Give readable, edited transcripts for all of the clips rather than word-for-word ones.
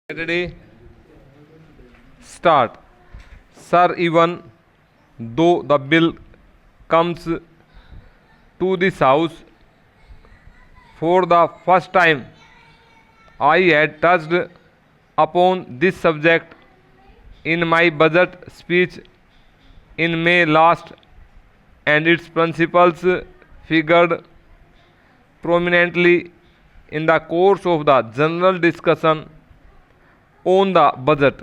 Saturday start. Sir, even though the bill comes to this house for the first time, I had touched upon this subject in my budget speech in May last, and its principles figured prominently in the course of the general discussion on the budget.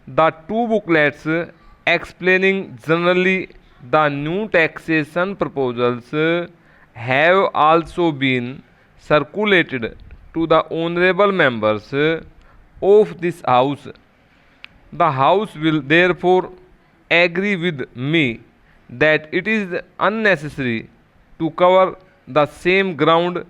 The two booklets explaining generally the new taxation proposals have also been circulated to the honorable members of this House. The House will therefore agree with me that it is unnecessary to cover the same ground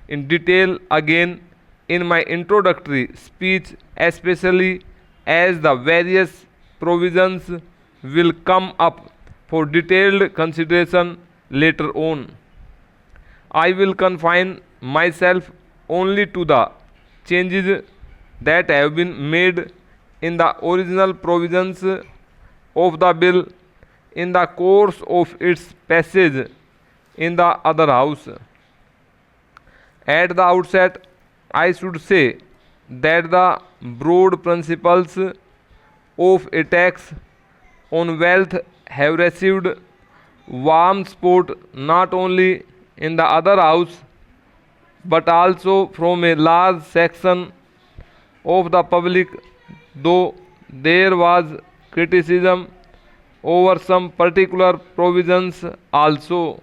in detail again in my introductory speech, especially as the various provisions will come up for detailed consideration later on. I will confine myself only to the changes that have been made in the original provisions of the bill in the course of its passage in the other house. At the outset, I should say that the broad principles of a tax on wealth have received warm support not only in the other house but also from a large section of the public, though there was criticism over some particular provisions also.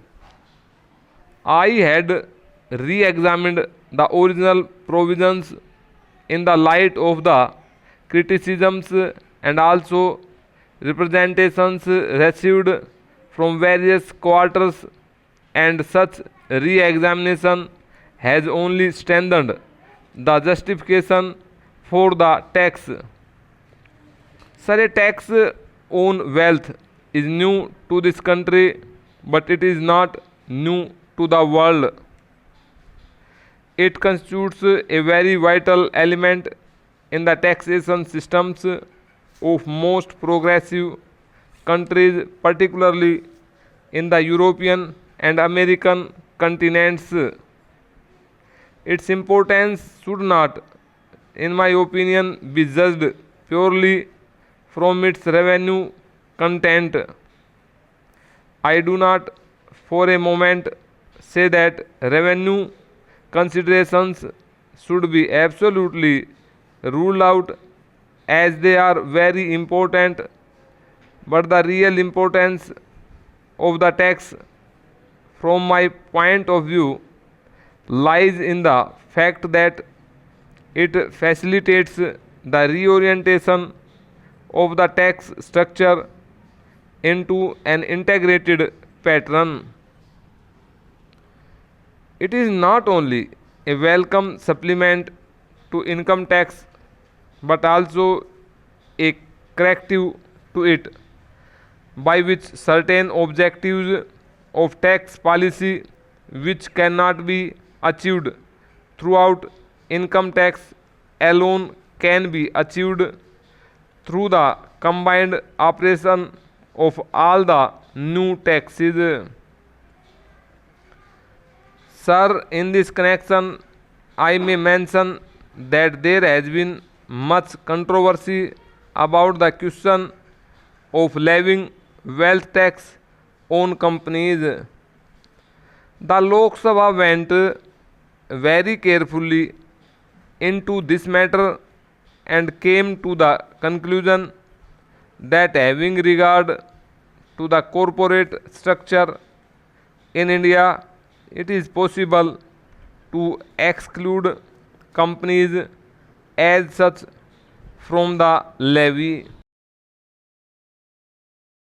I had re examined the original provisions in the light of the criticisms and also representations received from various quarters, and such re examination has only strengthened the justification for the tax. Sir, a tax on wealth is new to this country, but it is not new to the world. It constitutes a very vital element in the taxation systems of most progressive countries, particularly in the European and American continents. Its importance should not, in my opinion, be judged purely from its revenue content. I do not for a moment say that revenue considerations should be absolutely ruled out, as they are very important, but the real importance of the tax from my point of view lies in the fact that it facilitates the reorientation of the tax structure into an integrated pattern. It is not only a welcome supplement to income tax but also a corrective to it, by which certain objectives of tax policy which cannot be achieved throughout income tax alone can be achieved through the combined operation of all the new taxes. Sir, in this connection, I may mention that there has been much controversy about the question of levying wealth tax on companies. The Lok Sabha went very carefully into this matter and came to the conclusion that having regard to the corporate structure in India, it is possible to exclude companies as such from the levy.